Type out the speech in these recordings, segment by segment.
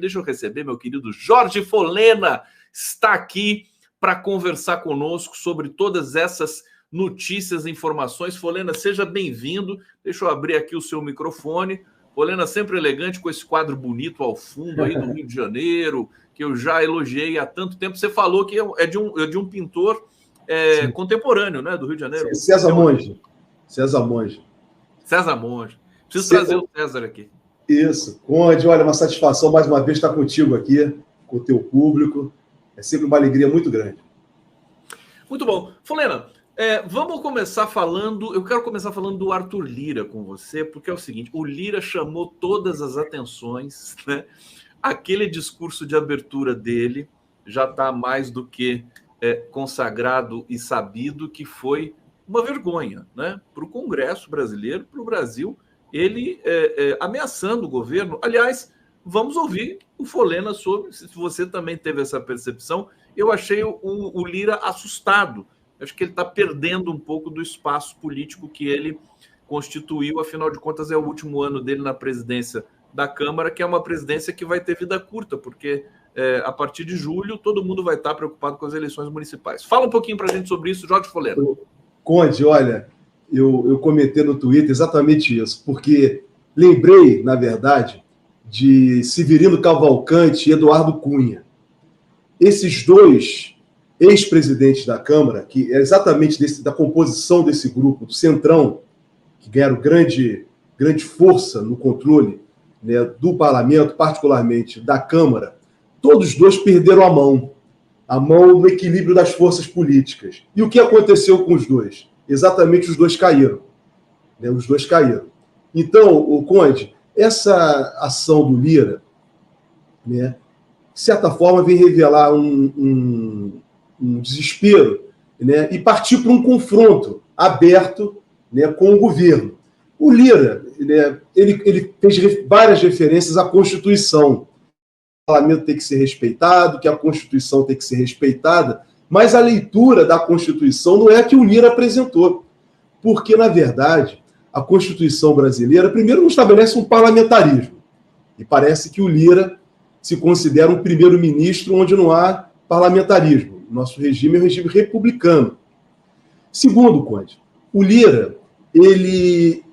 Deixa eu receber meu querido Jorge Folena, está aqui para conversar conosco sobre todas essas notícias e informações. Folena, seja bem-vindo. Deixa eu abrir aqui o seu microfone. Folena, sempre elegante, com esse quadro bonito ao fundo aí do Rio de Janeiro, que eu já elogiei há tanto tempo. Você falou que é de um pintor contemporâneo, né, do Rio de Janeiro. César Monge. César Monge. César Monge. Preciso trazer o César aqui. Isso. Conde, olha, uma satisfação mais uma vez estar contigo aqui, com o teu público. É sempre uma alegria muito grande. Muito bom. Folena, vamos começar falando... Eu quero começar falando do Arthur Lira com você, porque é o seguinte, o Lira chamou todas as atenções, né? Aquele discurso de abertura dele já está mais do que consagrado e sabido que foi uma vergonha, né? Para o Congresso brasileiro, para o Brasil, ele ameaçando o governo. Aliás, vamos ouvir o Folena sobre, se você também teve essa percepção. Eu achei o Lira assustado. Acho que ele está perdendo um pouco do espaço político que ele constituiu. Afinal de contas, é o último ano dele na presidência da Câmara, que é uma presidência que vai ter vida curta, porque a partir de julho todo mundo vai estar preocupado com as eleições municipais. Fala um pouquinho para a gente sobre isso, Jorge Folena. Conde, olha... Eu comentei no Twitter exatamente isso, porque lembrei, na verdade, de Severino Cavalcante e Eduardo Cunha. Esses dois ex-presidentes da Câmara, que é exatamente da composição desse grupo, do Centrão, que ganharam grande força no controle, né, do parlamento, particularmente da Câmara, todos dois perderam a mão no equilíbrio das forças políticas. E o que aconteceu com os dois? Exatamente, os dois caíram. Né? Os dois caíram. Então, o Conde, essa ação do Lira, né, de certa forma, vem revelar um desespero, né, e partir para um confronto aberto, né, com o governo. O Lira, né, ele fez várias referências à Constituição. O parlamento tem que ser respeitado, que a Constituição tem que ser respeitada, mas a leitura da Constituição não é a que o Lira apresentou. Porque, na verdade, a Constituição brasileira, primeiro, não estabelece um parlamentarismo. E parece que o Lira se considera um primeiro-ministro onde não há parlamentarismo. Nosso regime é um regime republicano. Segundo, Conde, o Lira, ele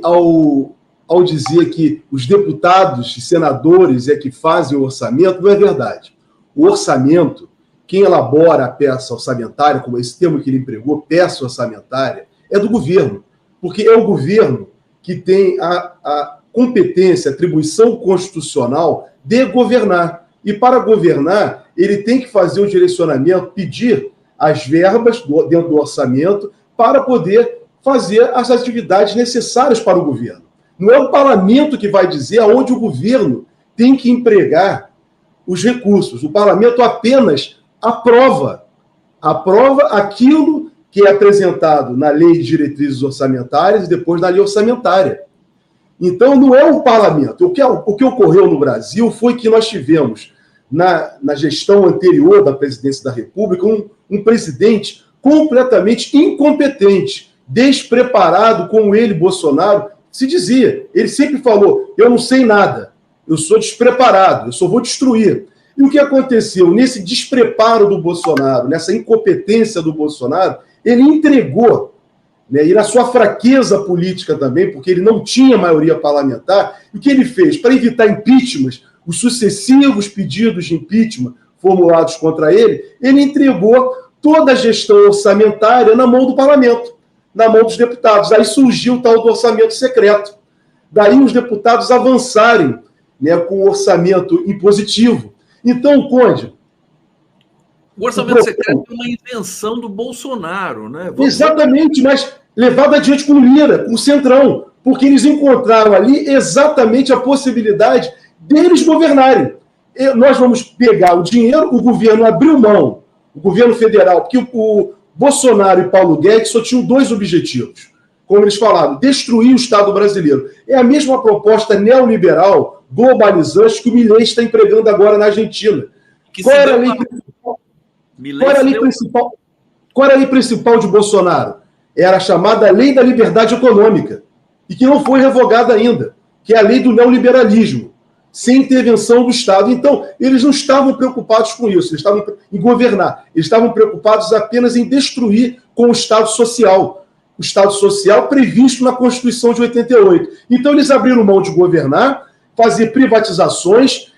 ao dizer que os deputados e senadores é que fazem o orçamento, não é verdade. O orçamento, quem elabora a peça orçamentária, como esse termo que ele empregou, peça orçamentária, é do governo, porque é o governo que tem a competência, a atribuição constitucional de governar. E para governar, ele tem que fazer o direcionamento, pedir as verbas dentro do orçamento para poder fazer as atividades necessárias para o governo. Não é o parlamento que vai dizer aonde o governo tem que empregar os recursos. O parlamento apenas aprova aquilo que é apresentado na Lei de Diretrizes Orçamentárias e depois na Lei Orçamentária. Então, não é o parlamento. O que ocorreu no Brasil foi que nós tivemos, na gestão anterior da presidência da República, um presidente completamente incompetente, despreparado, como ele, Bolsonaro, se dizia. Ele sempre falou, eu não sei nada, eu sou despreparado, eu só vou destruir. E o que aconteceu? Nesse despreparo do Bolsonaro, nessa incompetência do Bolsonaro, ele entregou, né, e na sua fraqueza política também, porque ele não tinha maioria parlamentar, e o que ele fez? Para evitar impeachment, os sucessivos pedidos de impeachment formulados contra ele entregou toda a gestão orçamentária na mão do parlamento, na mão dos deputados. Aí surgiu o tal do orçamento secreto. Daí os deputados avançarem, né, com o orçamento impositivo. Então, Conde... O orçamento secreto é uma invenção do Bolsonaro, né? Exatamente, mas levado adiante com o Lira, com o Centrão, porque eles encontraram ali exatamente a possibilidade deles governarem. Nós vamos pegar o dinheiro, o governo abriu mão, o governo federal, porque o Bolsonaro e Paulo Guedes só tinham dois objetivos, como eles falaram, destruir o Estado brasileiro. É a mesma proposta neoliberal, globalizante, que o Milei está empregando agora na Argentina. Qual era a lei principal? Qual era a lei principal de Bolsonaro? Era a chamada Lei da Liberdade Econômica, e que não foi revogada ainda, que é a lei do neoliberalismo. sem intervenção do Estado. Então, eles não estavam preocupados com isso, eles estavam em governar, eles estavam preocupados apenas em destruir com o Estado Social. O Estado Social previsto na Constituição de 88. Então, eles abriram mão de governar, fazer privatizações,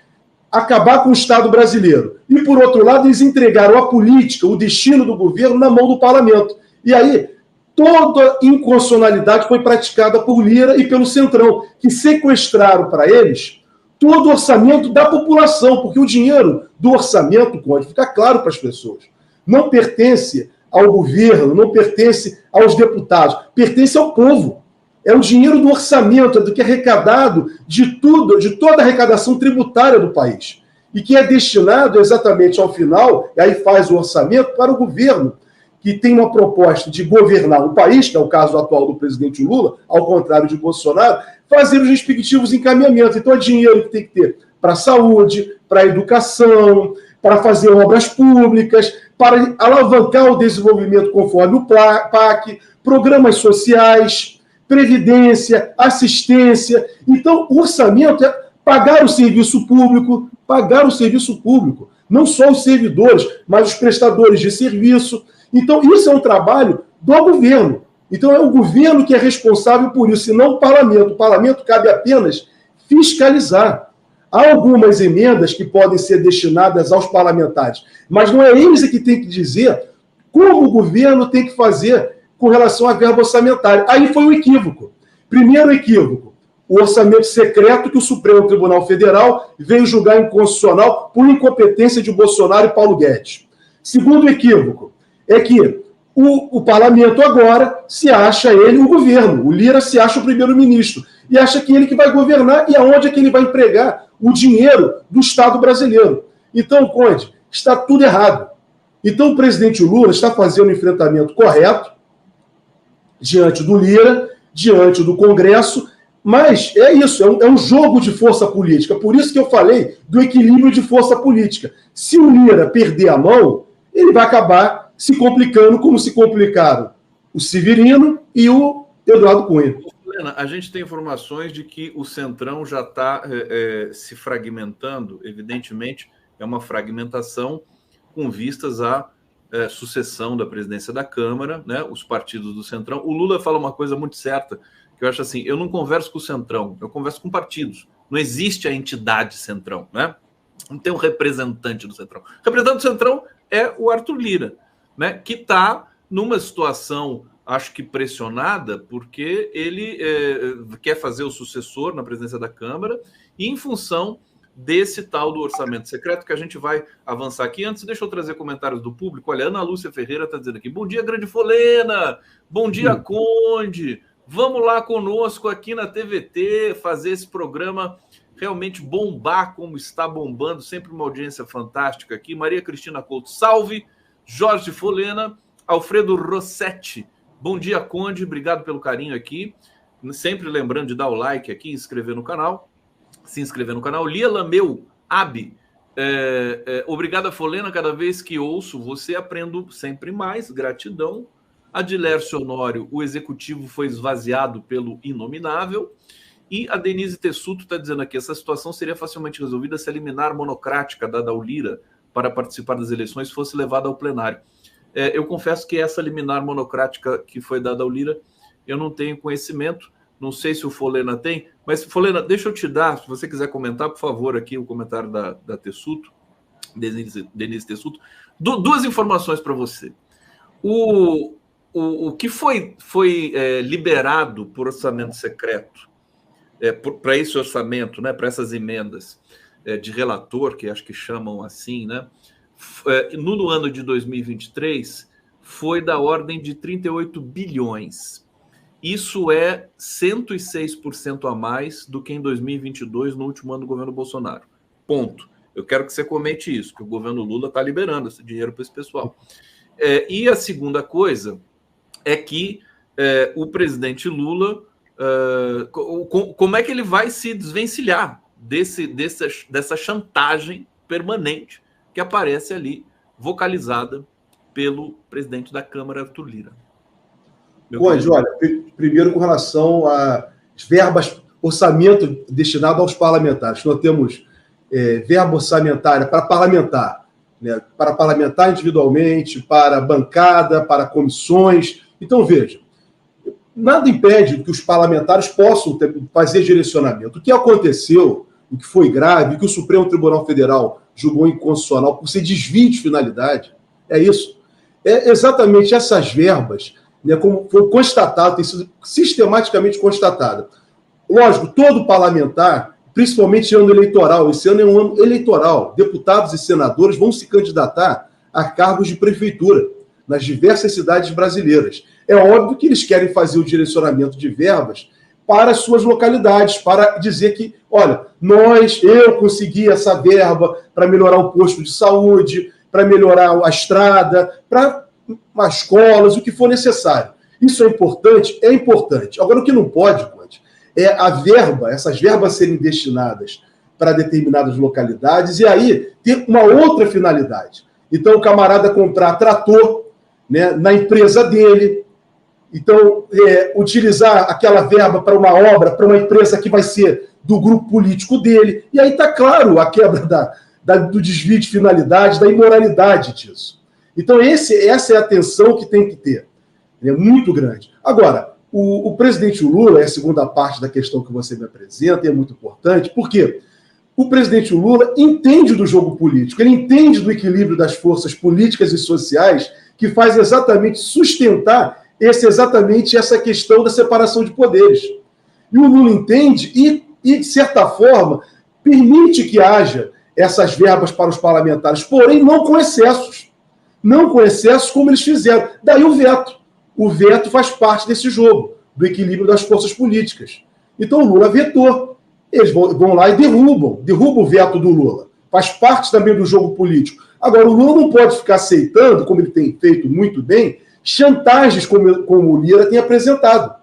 acabar com o Estado brasileiro. E, por outro lado, eles entregaram a política, o destino do governo, na mão do parlamento. E aí, toda inconstitucionalidade foi praticada por Lira e pelo Centrão, que sequestraram para eles todo o orçamento da população, porque o dinheiro do orçamento, Conde, fica claro para as pessoas, não pertence ao governo, não pertence aos deputados, pertence ao povo. É o dinheiro do orçamento, é do que é arrecadado de tudo, de toda a arrecadação tributária do país. E que é destinado exatamente ao final, e aí faz o orçamento para o governo, que tem uma proposta de governar o país, que é o caso atual do presidente Lula, ao contrário de Bolsonaro, fazer os respectivos encaminhamentos. Então é dinheiro que tem que ter para a saúde, para a educação, para fazer obras públicas, para alavancar o desenvolvimento conforme o PAC, programas sociais, previdência, assistência. Então, o orçamento é pagar o serviço público, não só os servidores, mas os prestadores de serviço. Então, isso é um trabalho do governo. Então, é o governo que é responsável por isso, e não o parlamento. O parlamento cabe apenas fiscalizar. Há algumas emendas que podem ser destinadas aos parlamentares, mas não é eles que têm que dizer como o governo tem que fazer com relação à verba orçamentária. Aí foi o equívoco. Primeiro equívoco, o orçamento secreto que o Supremo Tribunal Federal veio julgar inconstitucional por incompetência de Bolsonaro e Paulo Guedes. Segundo equívoco, é que o parlamento agora se acha ele o governo. O Lira se acha o primeiro-ministro e acha que ele que vai governar e aonde é que ele vai empregar o dinheiro do Estado brasileiro. Então, Conde, está tudo errado. Então, o presidente Lula está fazendo o enfrentamento correto diante do Lira, diante do Congresso, mas é isso, é um jogo de força política. Por isso que eu falei do equilíbrio de força política. Se o Lira perder a mão, ele vai acabar se complicando como se complicaram o Severino e o Eduardo Cunha. Helena, a gente tem informações de que o Centrão já está se fragmentando, evidentemente, é uma fragmentação com vistas à sucessão da presidência da Câmara, né, os partidos do Centrão. O Lula fala uma coisa muito certa, que eu acho assim, eu não converso com o Centrão, eu converso com partidos. Não existe a entidade Centrão, né? Não tem um representante do Centrão. O representante do Centrão é o Arthur Lira, né, que está numa situação, acho que pressionada, porque ele quer fazer o sucessor na presidência da Câmara, e em função desse tal do orçamento secreto, que a gente vai avançar aqui. Antes, deixa eu trazer comentários do público. Olha, Ana Lúcia Ferreira está dizendo aqui, bom dia, grande Folena, bom dia, Conde, vamos lá conosco aqui na TVT, fazer esse programa realmente bombar como está bombando, sempre uma audiência fantástica aqui. Maria Cristina Couto, salve. Jorge Folena, Alfredo Rossetti, bom dia, Conde, obrigado pelo carinho aqui, sempre lembrando de dar o like aqui, se inscrever no canal. Lia Lameu, Abi, obrigado a Folena, cada vez que ouço você aprendo sempre mais, gratidão. Adilércio Honório, o executivo foi esvaziado pelo inominável. E a Denise Tessuto está dizendo aqui, essa situação seria facilmente resolvida se a liminar monocrática dada ao Lira para participar das eleições fosse levada ao plenário. Eu confesso que essa liminar monocrática que foi dada ao Lira, eu não tenho conhecimento, não sei se o Folena tem, mas, Folena, deixa eu te dar, se você quiser comentar, por favor, aqui o comentário da Tessuto, Denise Tessuto. Duas informações para você. O que foi liberado por orçamento secreto, para esse orçamento, né, para essas emendas de relator, que acho que chamam assim, né, no ano de 2023, foi da ordem de 38 bilhões. Isso é 106% a mais do que em 2022, no último ano do governo Bolsonaro. Ponto. Eu quero que você comente isso, que o governo Lula está liberando esse dinheiro para esse pessoal. E a segunda coisa é que o presidente Lula, como é que ele vai se desvencilhar dessa chantagem permanente que aparece ali, vocalizada pelo presidente da Câmara, Arthur Lira? Conde, olha, primeiro com relação às verbas orçamento destinado aos parlamentares. Nós temos verba orçamentária para parlamentar, né? Para parlamentar individualmente, para bancada, para comissões. Então, veja, nada impede que os parlamentares possam fazer direcionamento. O que aconteceu, o que foi grave, o que o Supremo Tribunal Federal julgou inconstitucional por ser desvio de finalidade, é isso. É exatamente essas verbas, né, como foi constatado, tem sido sistematicamente constatado. Lógico, todo parlamentar, principalmente em ano eleitoral, esse ano é um ano eleitoral, deputados e senadores vão se candidatar a cargos de prefeitura nas diversas cidades brasileiras. É óbvio que eles querem fazer o direcionamento de verbas para as suas localidades, para dizer que, olha, eu consegui essa verba para melhorar o posto de saúde, para melhorar a estrada, para as escolas, o que for necessário. Isso é importante? É importante. Agora, o que não pode, Conde, é essas verbas serem destinadas para determinadas localidades e aí ter uma outra finalidade. Então, o camarada comprar trator, né, na empresa dele, então, utilizar aquela verba para uma obra, para uma empresa que vai ser do grupo político dele. E aí está claro a quebra do desvio de finalidade, da imoralidade disso. Então, essa é a atenção que tem que ter. É muito grande. Agora, o presidente Lula, é a segunda parte da questão que você me apresenta, e é muito importante, porque o presidente Lula entende do jogo político, ele entende do equilíbrio das forças políticas e sociais que faz exatamente sustentar exatamente essa questão da separação de poderes. E o Lula entende e, de certa forma, permite que haja essas verbas para os parlamentares, porém não com excessos. Não com excessos como eles fizeram. Daí o veto. O veto faz parte desse jogo, do equilíbrio das forças políticas. Então o Lula vetou. Eles vão lá e derrubam o veto do Lula. Faz parte também do jogo político. Agora, o Lula não pode ficar aceitando, como ele tem feito muito bem, chantagens como o Lira tem apresentado.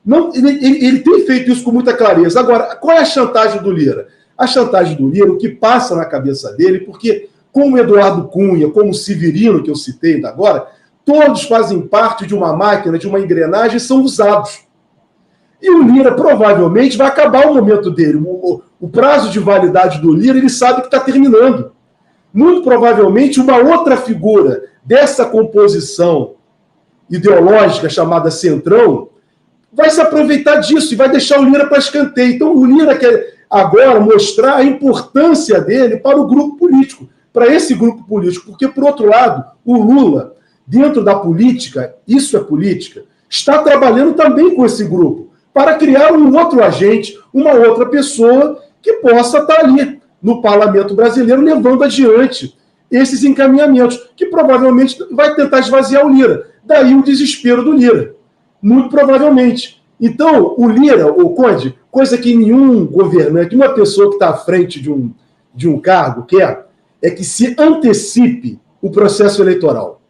Não, ele tem feito isso com muita clareza. Agora, qual é a chantagem do Lira? A chantagem do Lira, o que passa na cabeça dele, porque como Eduardo Cunha, como Severino, que eu citei ainda agora, todos fazem parte de uma máquina, de uma engrenagem, são usados. E o Lira provavelmente vai acabar o momento dele. O prazo de validade do Lira, ele sabe que está terminando. Muito provavelmente uma outra figura dessa composição ideológica chamada Centrão vai se aproveitar disso e vai deixar o Lira para escanteio. Então o Lira quer agora mostrar a importância dele para o grupo político, para esse grupo político, porque, por outro lado, o Lula, dentro da política, isso é política, está trabalhando também com esse grupo, para criar um outro agente, uma outra pessoa que possa estar ali no parlamento brasileiro levando adiante esses encaminhamentos, que provavelmente vai tentar esvaziar o Lira. Daí o desespero do Lira. Muito provavelmente. Então, o Lira, o Conde, coisa que nenhum governante, uma pessoa que está à frente de um cargo quer, é que se antecipe o processo eleitoral.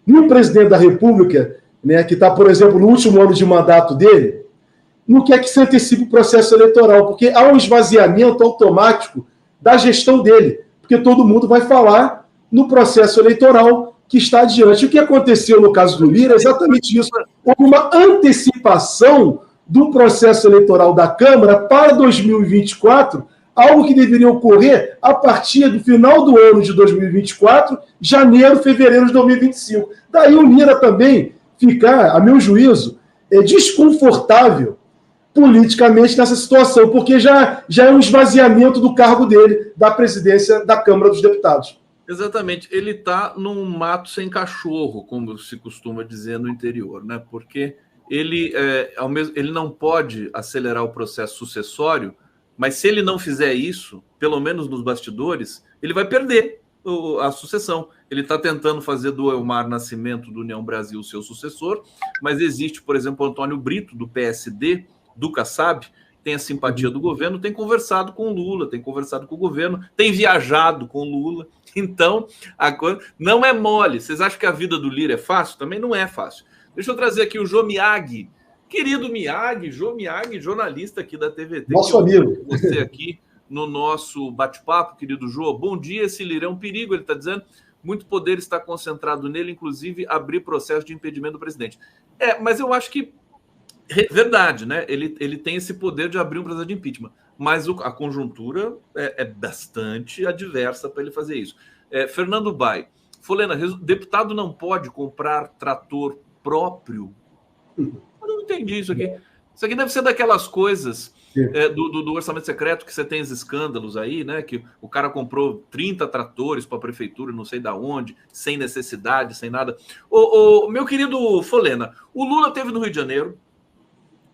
E o presidente da República, né, que está, por exemplo, no último ano de mandato dele, não quer que se antecipe o processo eleitoral, porque há um esvaziamento automático da gestão dele, porque todo mundo vai falar no processo eleitoral que está adiante. O que aconteceu no caso do Lira é exatamente isso. Houve uma antecipação do processo eleitoral da Câmara para 2024, algo que deveria ocorrer a partir do final do ano de 2024, janeiro, fevereiro de 2025. Daí o Lira também ficar, a meu juízo, desconfortável politicamente nessa situação, porque já é um esvaziamento do cargo dele, da presidência da Câmara dos Deputados. Exatamente. Ele está num mato sem cachorro, como se costuma dizer no interior, né? Porque ele não pode acelerar o processo sucessório, mas se ele não fizer isso, pelo menos nos bastidores, ele vai perder a sucessão. Ele está tentando fazer do Elmar Nascimento, do União Brasil, seu sucessor, mas existe, por exemplo, o Antônio Brito, do PSD, do Kassab, tem a simpatia do governo, tem conversado com o Lula, tem conversado com o governo, tem viajado com o Lula. Então, a coisa não é mole. Vocês acham que a vida do Lira é fácil? Também não é fácil. Deixa eu trazer aqui o Jô Miyagi, querido Miyagi, Jô Miyagi, jornalista aqui da TVT. Nosso amigo. Você aqui no nosso bate-papo, querido Jô. Bom dia, esse Lira é um perigo, ele está dizendo. Muito poder está concentrado nele, inclusive abrir processo de impedimento do presidente. Mas eu acho que Verdade, né? Ele tem esse poder de abrir um processo de impeachment, mas a conjuntura é bastante adversa para ele fazer isso. Fernando Bai, Folena, deputado não pode comprar trator próprio? Eu não entendi isso aqui. Isso aqui deve ser daquelas coisas do orçamento secreto, que você tem os escândalos aí, né? Que o cara comprou 30 tratores para a prefeitura, não sei da onde, sem necessidade, sem nada. Meu querido Folena, o Lula esteve no Rio de Janeiro,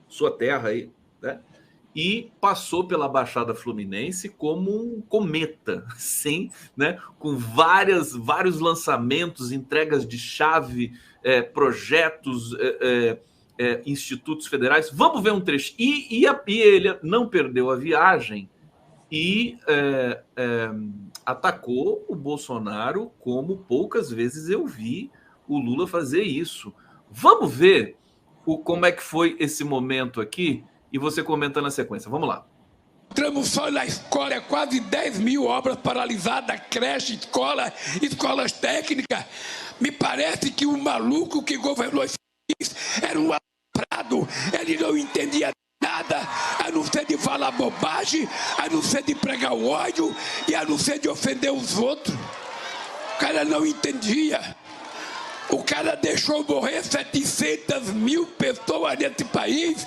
sua terra aí, né? E passou pela Baixada Fluminense como um cometa, sim, né? Com vários lançamentos, entregas de chave, projetos, institutos federais. Vamos ver um trecho. E ele não perdeu a viagem e atacou o Bolsonaro como poucas vezes eu vi o Lula fazer isso. Vamos ver como é que foi esse momento aqui e você comenta na sequência. Vamos lá. Entramos só na escola, quase 10 mil obras paralisadas, creche, escolas técnicas. Me parece que o maluco que governou esse país era um alaprado. Ele não entendia nada, a não ser de falar bobagem, a não ser de pregar o ódio e a não ser de ofender os outros. O cara não entendia. O cara deixou morrer 700 mil pessoas nesse país,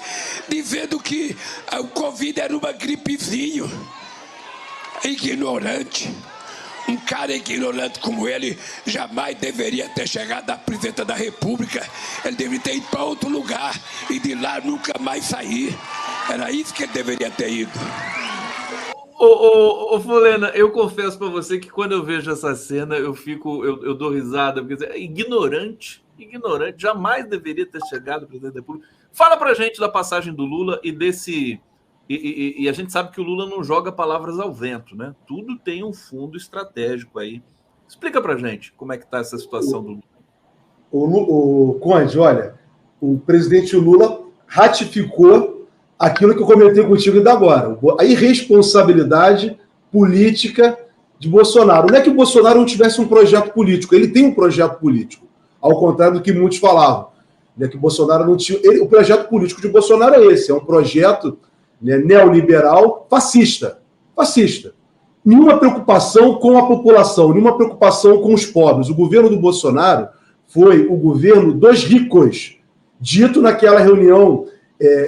dizendo que o Covid era uma gripezinha. Ignorante. Um cara ignorante como ele jamais deveria ter chegado à presidência da República. Ele deveria ter ido para outro lugar e de lá nunca mais sair. Era isso que ele deveria ter ido. Folena, eu confesso para você que quando eu vejo essa cena, eu dou risada, porque é ignorante, jamais deveria ter chegado ao presidente da República. Fala pra gente da passagem do Lula e desse... E a gente sabe que o Lula não joga palavras ao vento, né? Tudo tem um fundo estratégico aí. Explica pra gente como é que tá essa situação do Lula. O Conde, olha, o presidente Lula ratificou aquilo que eu comentei contigo ainda agora, a irresponsabilidade política de Bolsonaro. Não é que o Bolsonaro não tivesse um projeto político, ele tem um projeto político, ao contrário do que muitos falavam. Né, que o Bolsonaro não tinha. O projeto político de Bolsonaro é esse, é um projeto, né, neoliberal fascista. Nenhuma preocupação com a população, nenhuma preocupação com os pobres. O governo do Bolsonaro foi o governo dos ricos, dito naquela reunião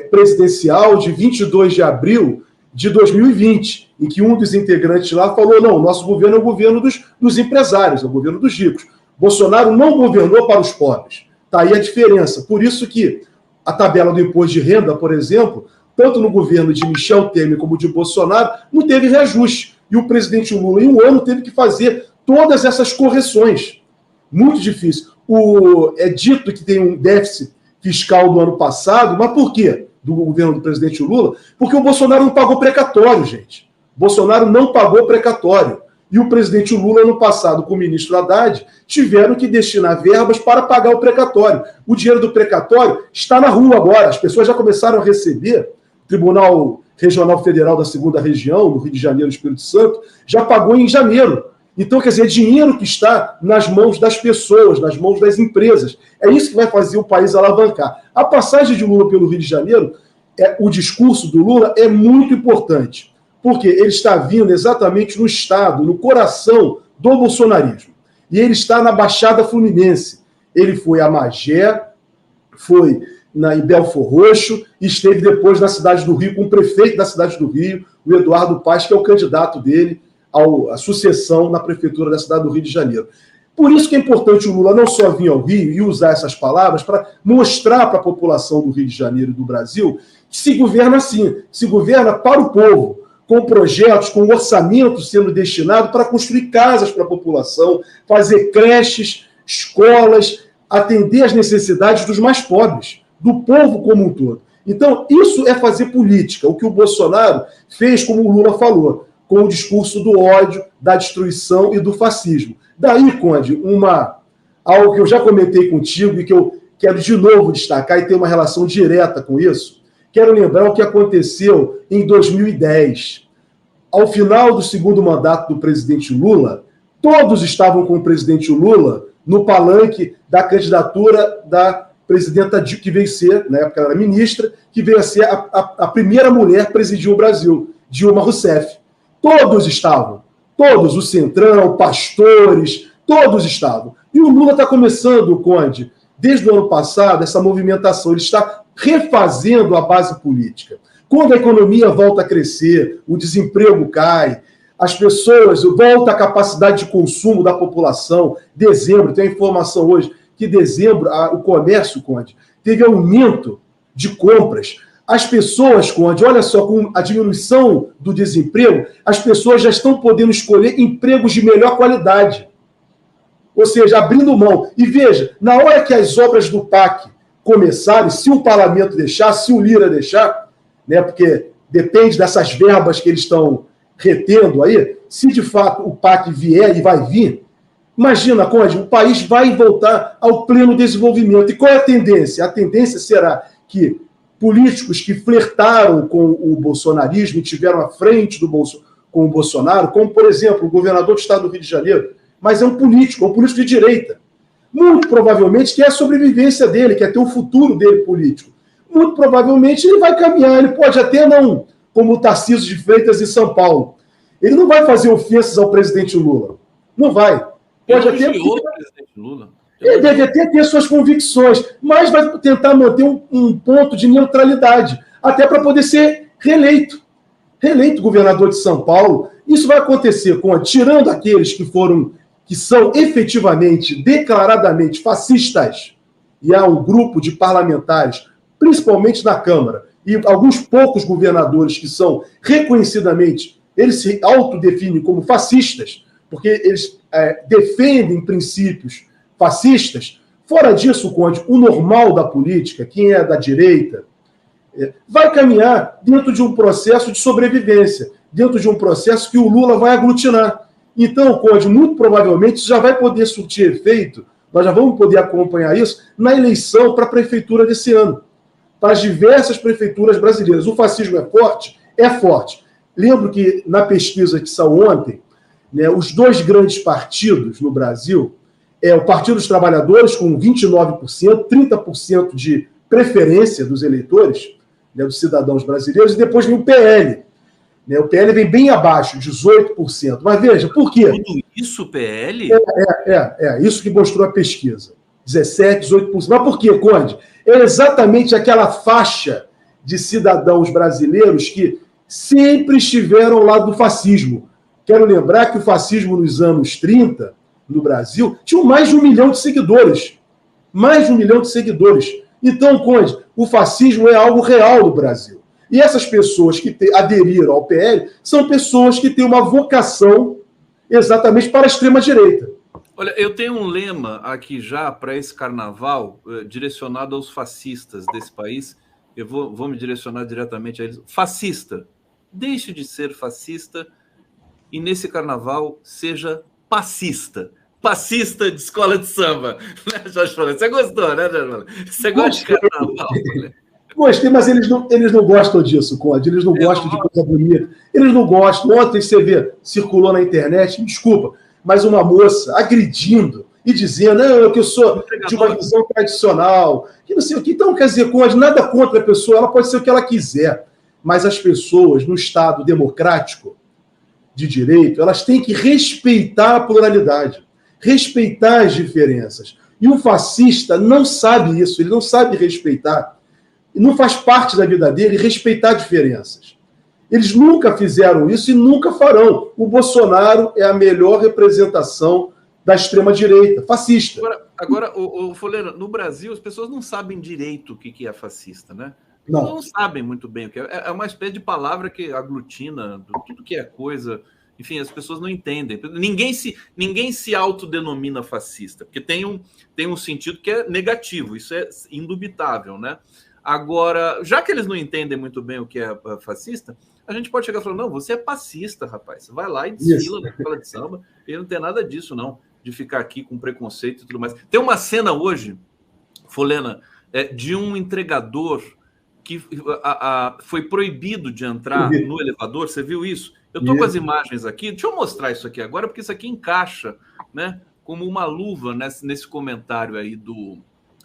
presidencial de 22 de abril de 2020, em que um dos integrantes lá falou, não, o nosso governo é o governo dos empresários, é o governo dos ricos. Bolsonaro não governou para os pobres. Está aí a diferença. Por isso que a tabela do imposto de renda, por exemplo, tanto no governo de Michel Temer como de Bolsonaro, não teve reajuste. E o presidente Lula, em um ano, teve que fazer todas essas correções. Muito difícil. É dito que tem um déficit fiscal do ano passado, mas por quê? Do governo do presidente Lula? Porque o Bolsonaro não pagou precatório, gente. Bolsonaro não pagou precatório. E o presidente Lula, ano passado, com o ministro Haddad, tiveram que destinar verbas para pagar o precatório. O dinheiro do precatório está na rua agora. As pessoas já começaram a receber. O Tribunal Regional Federal da 2ª Região, no Rio de Janeiro e Espírito Santo, já pagou em janeiro. Então, quer dizer, é dinheiro que está nas mãos das pessoas, nas mãos das empresas. É isso que vai fazer o país alavancar. A passagem de Lula pelo Rio de Janeiro, o discurso do Lula é muito importante, porque ele está vindo exatamente no estado, no coração do bolsonarismo. E ele está na Baixada Fluminense. Ele foi a Magé, foi em Belfor Roxo e esteve depois na cidade do Rio, com o prefeito da cidade do Rio, o Eduardo Paes, que é o candidato dele à sucessão na prefeitura da cidade do Rio de Janeiro. Por isso que é importante o Lula não só vir ao Rio e usar essas palavras para mostrar para a população do Rio de Janeiro e do Brasil que se governa assim, se governa para o povo, com projetos, com orçamentos sendo destinados para construir casas para a população, fazer creches, escolas, atender às necessidades dos mais pobres, do povo como um todo. Então, isso é fazer política, o que o Bolsonaro fez, como o Lula falou, com o discurso do ódio, da destruição e do fascismo. Daí, Conde, algo que eu já comentei contigo e que eu quero de novo destacar e ter uma relação direta com isso, quero lembrar o que aconteceu em 2010. Ao final do segundo mandato do presidente Lula, todos estavam com o presidente Lula no palanque da candidatura da presidenta que veio ser, na época ela era ministra, que veio a ser a primeira mulher que presidiu o Brasil, Dilma Rousseff. Todos estavam, todos, o Centrão, pastores, todos estavam. E o Lula está começando, Conde, desde o ano passado, essa movimentação. Ele está refazendo a base política. Quando a economia volta a crescer, o desemprego cai, as pessoas, volta a capacidade de consumo da população. Dezembro, tem a informação hoje que dezembro, o comércio, Conde, teve aumento de compras. As pessoas, Conde, olha só, com a diminuição do desemprego, as pessoas já estão podendo escolher empregos de melhor qualidade. Ou seja, abrindo mão. E veja, na hora que as obras do PAC começarem, se o parlamento deixar, se o Lira deixar, né, porque depende dessas verbas que eles estão retendo aí, se de fato o PAC vier e vai vir, imagina, Conde, o país vai voltar ao pleno desenvolvimento. E qual é a tendência? A tendência será que políticos que flertaram com o bolsonarismo e tiveram à frente com o Bolsonaro, como, por exemplo, o governador do estado do Rio de Janeiro, mas é um político de direita, muito provavelmente quer a sobrevivência dele, quer ter o futuro dele político. Muito provavelmente ele vai caminhar, ele pode até não, como o Tarcísio de Freitas em São Paulo. Ele não vai fazer ofensas ao presidente Lula. Não vai. Pode até... Ele deve até ter suas convicções, mas vai tentar manter um ponto de neutralidade, até para poder ser reeleito governador de São Paulo. Isso vai acontecer tirando aqueles que são efetivamente, declaradamente fascistas, e há um grupo de parlamentares, principalmente na Câmara, e alguns poucos governadores que são reconhecidamente, eles se autodefinem como fascistas, porque eles defendem princípios fascistas. Fora disso, Conde, o normal da política, quem é da direita, vai caminhar dentro de um processo de sobrevivência, dentro de um processo que o Lula vai aglutinar. Então, Conde, muito provavelmente isso já vai poder surtir efeito, nós já vamos poder acompanhar isso na eleição para a prefeitura desse ano, para as diversas prefeituras brasileiras. O fascismo é forte? É forte. Lembro que na pesquisa que saiu ontem, né, os dois grandes partidos no Brasil, o Partido dos Trabalhadores com 29%, 30% de preferência dos eleitores, né, dos cidadãos brasileiros, e depois vem o PL. Né, o PL vem bem abaixo, 18%. Mas veja, por quê? Tudo isso, PL? Isso que mostrou a pesquisa. 17%, 18%. Mas por quê, Conde? É exatamente aquela faixa de cidadãos brasileiros que sempre estiveram ao lado do fascismo. Quero lembrar que o fascismo nos anos 30, no Brasil, tinha mais de 1 milhão de seguidores. Mais de 1 milhão de seguidores. Então, Conde, o fascismo é algo real no Brasil. E essas pessoas que aderiram ao PL são pessoas que têm uma vocação exatamente para a extrema-direita. Olha, eu tenho um lema aqui já para esse carnaval, direcionado aos fascistas desse país. Eu vou me direcionar diretamente a eles. Fascista, deixe de ser fascista e nesse carnaval seja passista. Passista de escola de samba. Né, Jorge Falei? Você gostou, né, Jorge Falei? Você gosta de carnaval? Né? Gostei, mas eles não gostam disso, Conde. Eles não gostam de coisa bonita. Eles não gostam. Ontem você vê, circulou na internet, me desculpa, mas uma moça agredindo e dizendo que eu sou de uma visão tradicional, que não sei o que. Então, quer dizer, Conde, nada contra a pessoa, ela pode ser o que ela quiser, mas as pessoas no Estado democrático de direito, elas têm que respeitar a pluralidade, respeitar as diferenças. E o fascista não sabe isso, ele não sabe respeitar. E não faz parte da vida dele respeitar diferenças. Eles nunca fizeram isso e nunca farão. O Bolsonaro é a melhor representação da extrema-direita, fascista. Agora Folena, no Brasil as pessoas não sabem direito o que é fascista, né? Não sabem muito bem o que é. É uma espécie de palavra que aglutina tudo que é coisa. Enfim, as pessoas não entendem. Ninguém se autodenomina fascista, porque tem um sentido que é negativo, isso é indubitável, né? Agora, já que eles não entendem muito bem o que é fascista, a gente pode chegar e falar, não, você é passista, rapaz. Você vai lá e desfila na escola de samba, e não tem nada disso, não, de ficar aqui com preconceito e tudo mais. Tem uma cena hoje, Folena, de um entregador que foi proibido de entrar no elevador. Você viu isso? Eu estou com as imagens aqui. Deixa eu mostrar isso aqui agora, porque isso aqui encaixa, né, como uma luva nesse comentário aí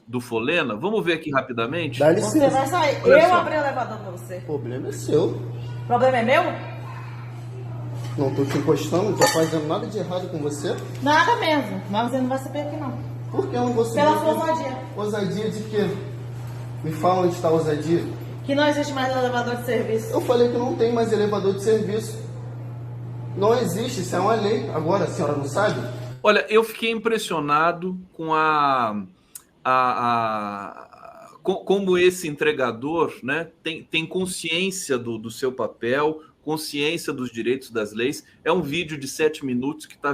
do Folena. Vamos ver aqui rapidamente. Dá licença. Você vai sair. Olha Eu só. abri o elevador pra você. O problema é seu. O problema é meu? Não tô te encostando, não tô fazendo nada de errado com você. Nada mesmo. Mas você não vai saber aqui, não. Por que eu não vou subir? Pela sua ousadia. Ousadia de quê? Me fala onde está a ousadia. Que não existe mais elevador de serviço. Eu falei que não tem mais elevador de serviço. Não existe, isso é uma lei. Agora, a senhora não sabe? Olha, eu fiquei impressionado com como esse entregador, né, tem consciência do seu papel, consciência dos direitos das leis. É um vídeo de 7 minutos que está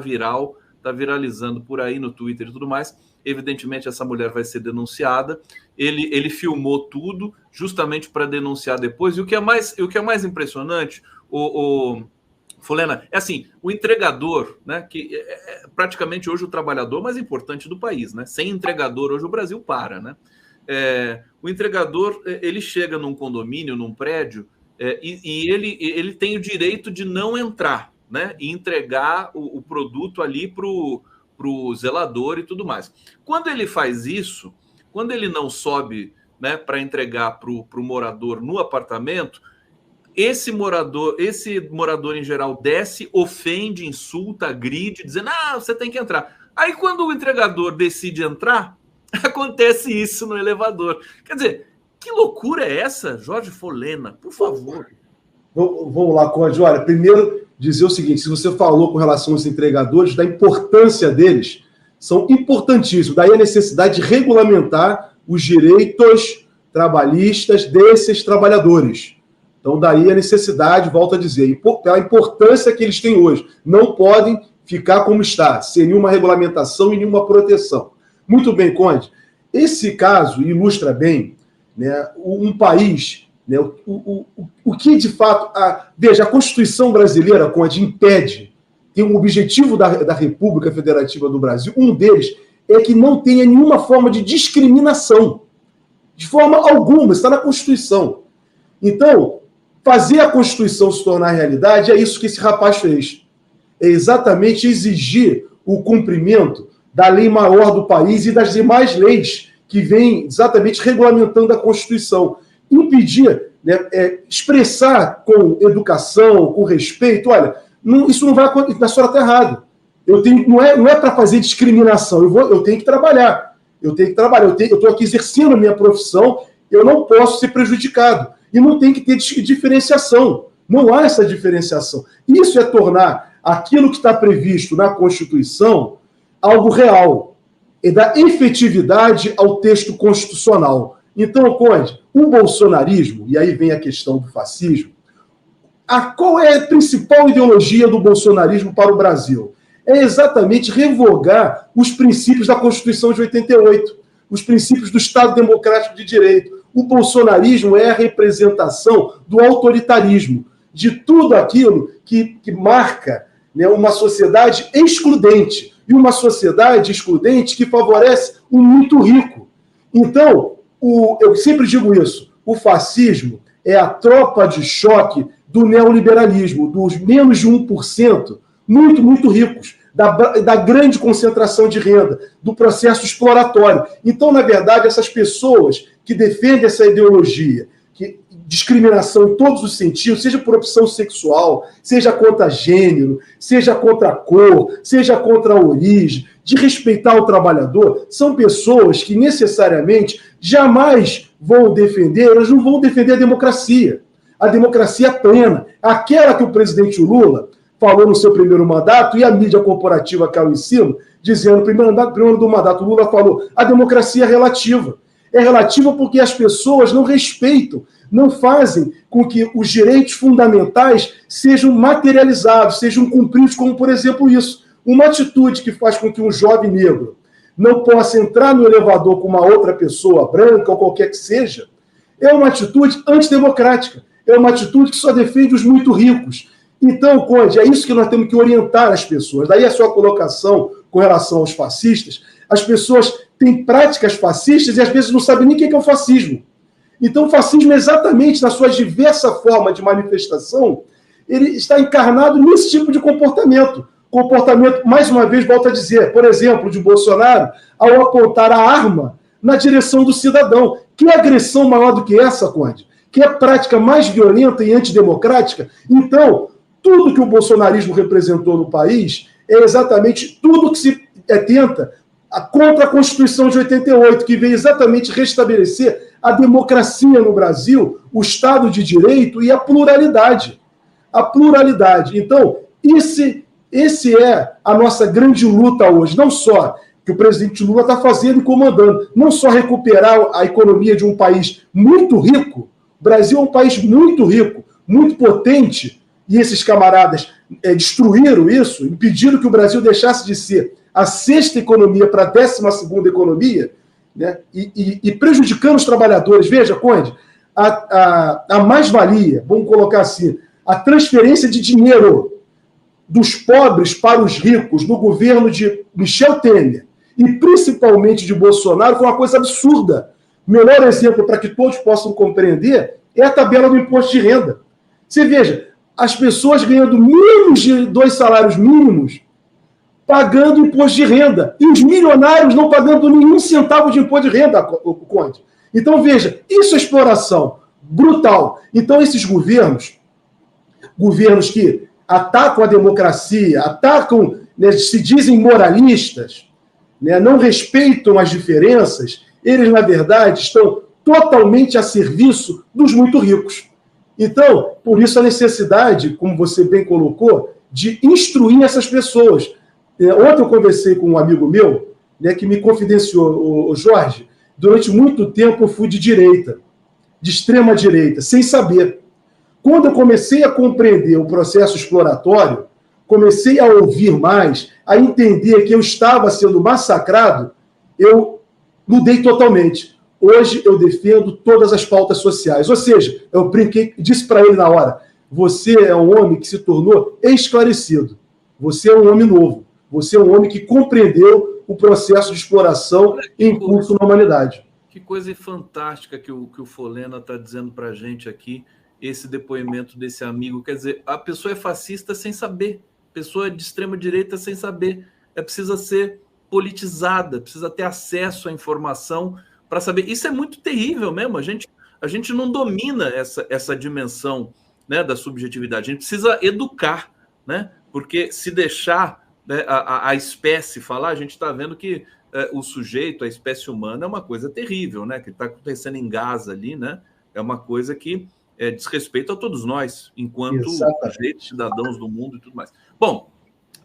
viralizando por aí no Twitter e tudo mais. Evidentemente, essa mulher vai ser denunciada. Ele filmou tudo justamente para denunciar depois. E o que é mais impressionante, Folena, é assim, o entregador, né, que é praticamente hoje o trabalhador mais importante do país, né? Sem entregador, hoje o Brasil para, né? O entregador, ele chega num condomínio, num prédio, e ele tem o direito de não entrar, né? E entregar o produto ali para o zelador e tudo mais. Quando ele faz isso, quando ele não sobe, né, para entregar para o morador no apartamento, esse morador em geral desce, ofende, insulta, agride, dizendo: você tem que entrar. Aí quando o entregador decide entrar, acontece isso no elevador. Quer dizer, que loucura é essa, Jorge Folena? Por favor. Vamos lá, Conde. Olha, primeiro dizer o seguinte: se você falou com relação aos entregadores, da importância deles, são importantíssimos. Daí a necessidade de regulamentar os direitos trabalhistas desses trabalhadores. Então, daí a necessidade, volto a dizer, pela importância que eles têm hoje. Não podem ficar como está, sem nenhuma regulamentação e nenhuma proteção. Muito bem, Conde. Esse caso ilustra bem, né, um país, né, o que de fato... Veja, a Constituição brasileira, Conde, impede, tem um objetivo da República Federativa do Brasil, um deles é que não tenha nenhuma forma de discriminação. De forma alguma, está na Constituição. Então, fazer a Constituição se tornar realidade é isso que esse rapaz fez. É exatamente exigir o cumprimento da lei maior do país e das demais leis que vêm exatamente regulamentando a Constituição. Impedir, né, expressar com educação, com respeito. Olha, isso não vai acontecer, a senhora está errada. Não é para fazer discriminação, eu tenho que trabalhar. Eu estou aqui exercendo a minha profissão, eu não posso ser prejudicado. E não tem que ter diferenciação. Não há essa diferenciação. Isso é tornar aquilo que está previsto na Constituição algo real. É dar efetividade ao texto constitucional. Então, Conde, o bolsonarismo, e aí vem a questão do fascismo, qual é a principal ideologia do bolsonarismo para o Brasil? É exatamente revogar os princípios da Constituição de 88, os princípios do Estado Democrático de Direito. O bolsonarismo é a representação do autoritarismo, de tudo aquilo que marca, né, uma sociedade excludente, e uma sociedade excludente que favorece o muito rico. Então, eu sempre digo isso, o fascismo é a tropa de choque do neoliberalismo, dos menos de 1%, muito, muito ricos, da grande concentração de renda, do processo exploratório. Então, na verdade, essas pessoas que defendem essa ideologia, discriminação em todos os sentidos, seja por opção sexual, seja contra gênero, seja contra a cor, seja contra a origem, de respeitar o trabalhador, são pessoas que necessariamente jamais vão defender, elas não vão defender a democracia plena, aquela que o presidente Lula falou no seu primeiro mandato, e a mídia corporativa caiu em cima, dizendo, no primeiro ano do mandato, Lula falou, a democracia é relativa. É relativa porque as pessoas não respeitam, não fazem com que os direitos fundamentais sejam materializados, sejam cumpridos, como, por exemplo, isso. Uma atitude que faz com que um jovem negro não possa entrar no elevador com uma outra pessoa branca ou qualquer que seja, é uma atitude antidemocrática, é uma atitude que só defende os muito ricos. Então, Conde, é isso que nós temos que orientar as pessoas. Daí a sua colocação com relação aos fascistas, as pessoas têm práticas fascistas e às vezes não sabem nem o que é o fascismo. Então, o fascismo, exatamente na sua diversa forma de manifestação, ele está encarnado nesse tipo de comportamento. Comportamento, mais uma vez, volto a dizer, por exemplo, de Bolsonaro, ao apontar a arma na direção do cidadão. Que agressão maior do que essa, Conde? Que é a prática mais violenta e antidemocrática? Então, tudo que o bolsonarismo representou no país é exatamente tudo que se tenta contra a Constituição de 88, que veio exatamente restabelecer a democracia no Brasil, o Estado de Direito e a pluralidade. A pluralidade. Então, esse é a nossa grande luta hoje. Não só que o presidente Lula está fazendo e comandando, não só recuperar a economia de um país muito rico. O Brasil é um país muito rico, muito potente, e esses camaradas destruíram isso, impediram que o Brasil deixasse de ser a 6ª economia para a 12ª economia, né? E prejudicando os trabalhadores. Veja, Conde, a mais-valia, vamos colocar assim, a transferência de dinheiro dos pobres para os ricos no governo de Michel Temer e principalmente de Bolsonaro foi uma coisa absurda. O melhor exemplo para que todos possam compreender é a tabela do imposto de renda. Você veja, as pessoas ganhando menos de 2 salários mínimos pagando imposto de renda. E os milionários não pagando nenhum centavo de imposto de renda, Conde. Então, veja, isso é exploração brutal. Então, esses governos que atacam a democracia, atacam, né, se dizem moralistas, né, não respeitam as diferenças, eles, na verdade, estão totalmente a serviço dos muito ricos. Então, por isso a necessidade, como você bem colocou, de instruir essas pessoas. Ontem eu conversei com um amigo meu, né, que me confidenciou, o Jorge, durante muito tempo eu fui de direita, de extrema direita, sem saber. Quando eu comecei a compreender o processo exploratório, comecei a ouvir mais, a entender que eu estava sendo massacrado, eu mudei totalmente. Hoje eu defendo todas as pautas sociais. Ou seja, eu brinquei, disse para ele na hora, você é um homem que se tornou esclarecido. Você é um homem novo. Você é um homem que compreendeu o processo de exploração em curso na humanidade. Que coisa fantástica que o Folena está dizendo para a gente aqui, esse depoimento desse amigo. Quer dizer, a pessoa é fascista sem saber, a pessoa é de extrema-direita sem saber. Precisa ser politizada, precisa ter acesso à informação para saber. Isso é muito terrível mesmo. A gente não domina essa dimensão, né, da subjetividade. A gente precisa educar, né? Porque se deixar, né, a espécie falar, a gente está vendo que o sujeito, a espécie humana, é uma coisa terrível, né? Que está acontecendo em Gaza ali, né? É uma coisa que diz respeito a todos nós, enquanto sujeitos, cidadãos do mundo e tudo mais. Bom,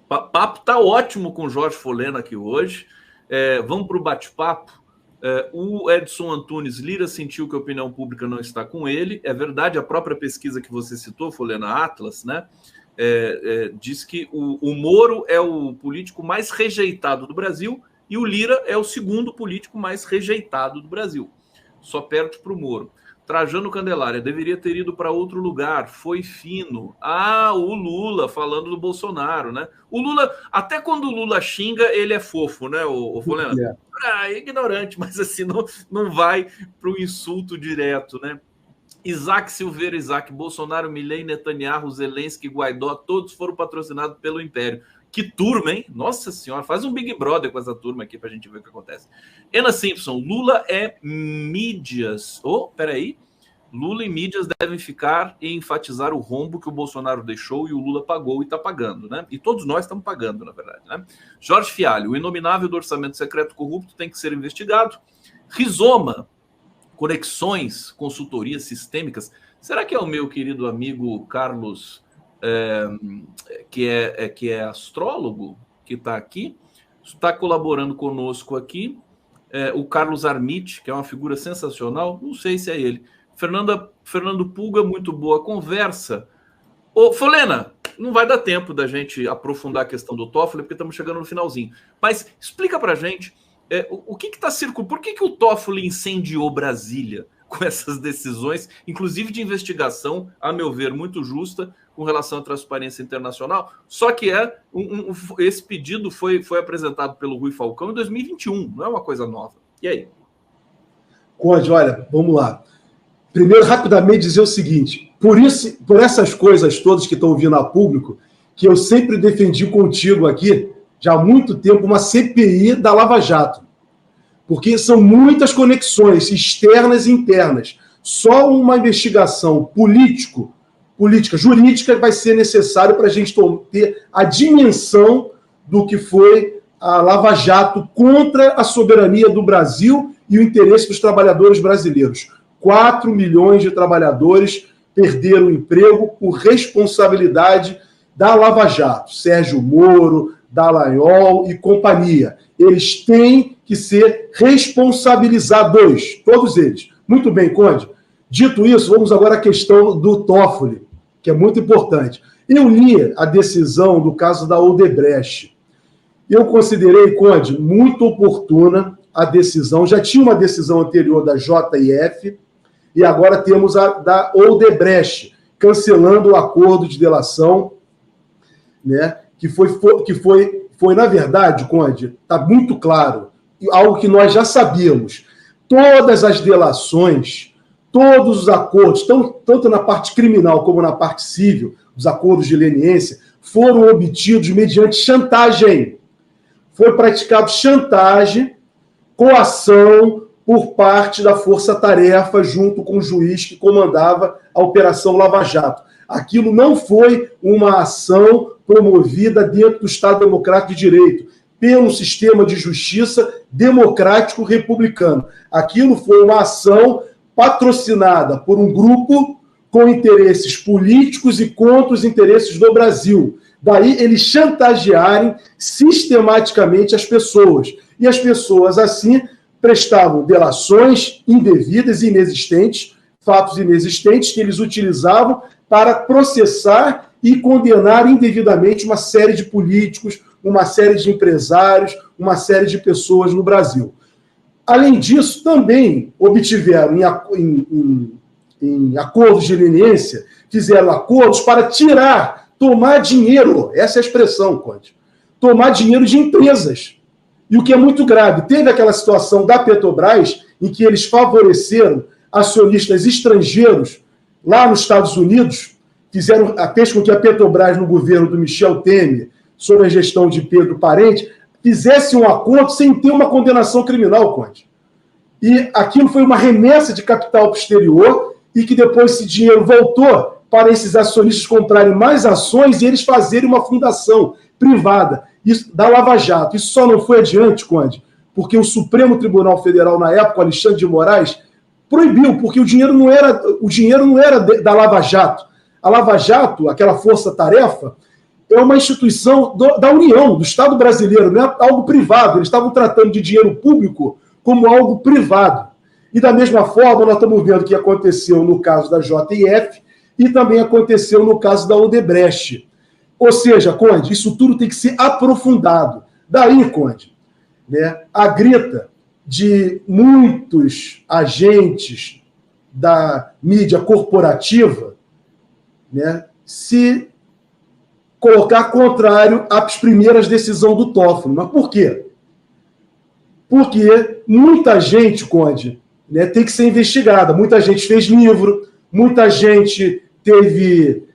o papo está ótimo com o Jorge Folena aqui hoje. Vamos para o bate-papo. O Edson Antunes Lira sentiu que a opinião pública não está com ele. É verdade, a própria pesquisa que você citou, Folena Atlas, né? Diz que o Moro é o político mais rejeitado do Brasil e o Lira é o segundo político mais rejeitado do Brasil. Só perto para o Moro. Trajano Candelária, deveria ter ido para outro lugar, foi fino. O Lula falando do Bolsonaro, né? O Lula, até quando o Lula xinga, ele é fofo, né, o Folena? É ignorante, mas assim, não vai para o insulto direto, né? Isaac Silveira, Bolsonaro, Milei, Netanyahu, Zelensky, Guaidó, todos foram patrocinados pelo Império. Que turma, hein? Nossa Senhora, faz um Big Brother com essa turma aqui pra gente ver o que acontece. Ana Simpson, Lula é mídias. Peraí. Lula e mídias devem ficar e enfatizar o rombo que o Bolsonaro deixou e o Lula pagou e tá pagando, né? E todos nós estamos pagando, na verdade, né? Jorge Fialho, o inominável do orçamento secreto corrupto tem que ser investigado. Rizoma, conexões, consultorias sistêmicas. Será que é o meu querido amigo Carlos, que é astrólogo, que está aqui? Está colaborando conosco aqui. O Carlos Armite, que é uma figura sensacional. Não sei se é ele. Fernando Pulga, muito boa conversa. Folena, não vai dar tempo da gente aprofundar a questão do Toffoli, porque estamos chegando no finalzinho. Mas explica para a gente o que está circulando. Por que o Toffoli incendiou Brasília com essas decisões, inclusive de investigação, a meu ver, muito justa, com relação à transparência internacional? Só que esse pedido foi apresentado pelo Rui Falcão em 2021, não é uma coisa nova. E aí? Conde, olha, vamos lá. Primeiro, rapidamente, dizer o seguinte, por essas coisas todas que estão vindo a público, que eu sempre defendi contigo aqui, já há muito tempo, uma CPI da Lava Jato. porque são muitas conexões externas e internas. Só uma investigação política, jurídica vai ser necessário para a gente ter a dimensão do que foi a Lava Jato contra a soberania do Brasil e o interesse dos trabalhadores brasileiros. 4 milhões de trabalhadores perderam o emprego por responsabilidade da Lava Jato. Sérgio Moro, Dallagnol e companhia. Eles têm que ser responsabilizados, todos eles. Muito bem, Conde. Dito isso, vamos agora à questão do Toffoli, que é muito importante. Eu li a decisão do caso da Odebrecht. Eu considerei, Conde, muito oportuna a decisão. Já tinha uma decisão anterior da JF e agora temos a da Odebrecht, cancelando o acordo de delação, né? Que foi, na verdade, Conde, está muito claro, algo que nós já sabíamos. Todas as delações, todos os acordos, tanto na parte criminal como na parte civil, os acordos de leniência, foram obtidos mediante chantagem. Foi praticado chantagem, coação por parte da Força-Tarefa junto com o juiz que comandava a Operação Lava Jato. Aquilo não foi uma ação promovida dentro do Estado Democrático de Direito, pelo sistema de justiça democrático republicano. Aquilo foi uma ação patrocinada por um grupo com interesses políticos e contra os interesses do Brasil. Daí eles chantagearem sistematicamente as pessoas. E as pessoas, assim, prestavam delações indevidas e inexistentes, fatos inexistentes que eles utilizavam para processar e condenar indevidamente uma série de políticos, uma série de empresários, uma série de pessoas no Brasil. Além disso, também obtiveram em acordos de leniência, fizeram acordos para tomar dinheiro, essa é a expressão, Conde, tomar dinheiro de empresas. E o que é muito grave, teve aquela situação da Petrobras, em que eles favoreceram acionistas estrangeiros lá nos Estados Unidos, fez com que a Petrobras, no governo do Michel Temer, sob a gestão de Pedro Parente, fizesse um acordo sem ter uma condenação criminal, Conde. E aquilo foi uma remessa de capital para o exterior e que depois esse dinheiro voltou para esses acionistas comprarem mais ações e eles fazerem uma fundação privada da Lava Jato. Isso só não foi adiante, Conde, porque o Supremo Tribunal Federal, na época, Alexandre de Moraes, proibiu, porque o dinheiro não era da Lava Jato. A Lava Jato, aquela força-tarefa, é uma instituição da União, do Estado brasileiro, não é algo privado. Eles estavam tratando de dinheiro público como algo privado. E da mesma forma, nós estamos vendo o que aconteceu no caso da JF e também aconteceu no caso da Odebrecht. Ou seja, Conde, isso tudo tem que ser aprofundado. Daí, Conde, né, a grita de muitos agentes da mídia corporativa, né, se colocar contrário às primeiras decisões do Toffoli. Mas por quê? Porque muita gente, Conde, né, tem que ser investigada. Muita gente fez livro, muita gente teve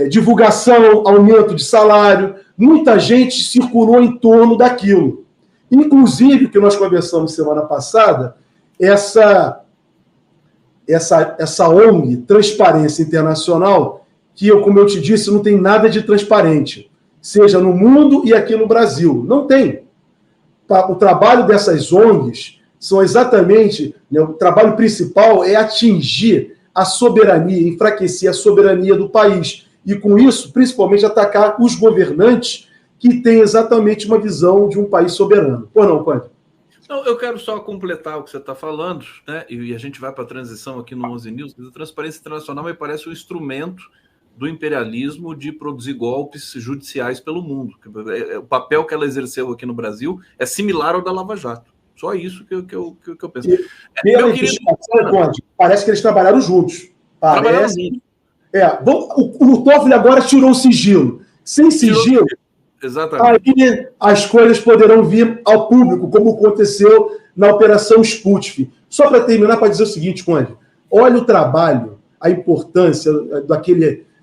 divulgação, aumento de salário, muita gente circulou em torno daquilo. Inclusive, que nós conversamos semana passada, essa ONG, Transparência Internacional, que, como eu te disse, não tem nada de transparente, seja no mundo e aqui no Brasil. Não tem. O trabalho dessas ONGs são exatamente, né, o trabalho principal é atingir a soberania, enfraquecer a soberania do país. E, com isso, principalmente, atacar os governantes que têm exatamente uma visão de um país soberano. Ou não, Conde? Não, eu quero só completar o que você está falando, né? E a gente vai para a transição aqui no 11 News. A Transparência Internacional me parece um instrumento do imperialismo de produzir golpes judiciais pelo mundo. O papel que ela exerceu aqui no Brasil é similar ao da Lava Jato. Só isso que eu penso. Meu querido, Conde, parece que eles trabalharam juntos. Trabalharam juntos. O Toffoli agora tirou o sigilo. Sem sigilo, exatamente, aí as coisas poderão vir ao público, como aconteceu na Operação Sputnik. Só para terminar, para dizer o seguinte, Conde, olha o trabalho, a importância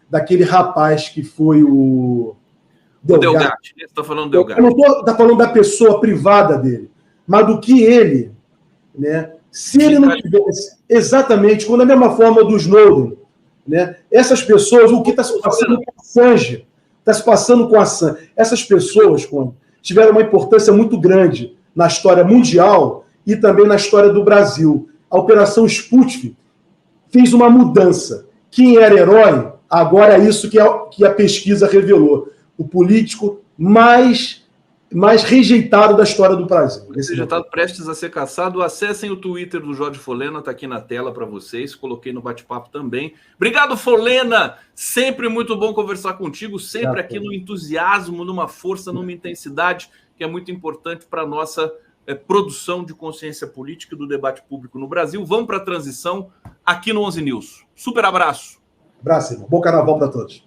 daquele rapaz que foi o Delgatti. Você está falando do Delgatti. Eu não estou falando da pessoa privada dele, mas do que ele né? Se ele não tivesse exatamente, quando da mesma forma do Snowden, né? Essas pessoas, o que está se passando com a Assange, está se passando com a Assange, essas pessoas tiveram uma importância muito grande na história mundial e também na história do Brasil. A Operação Sputnik fez uma mudança. Quem era herói, agora é isso que a pesquisa revelou. O político mais rejeitado da história do Brasil. Rejeitado, prestes a ser caçado. Acessem o Twitter do Jorge Folena, está aqui na tela para vocês. Coloquei no bate-papo também. Obrigado, Folena! Sempre muito bom conversar contigo, sempre aqui no entusiasmo, numa força, numa intensidade que é muito importante para a nossa produção de consciência política e do debate público no Brasil. Vamos para a transição aqui no 11 News. Super abraço! Abraço, irmão. Bom carnaval para todos.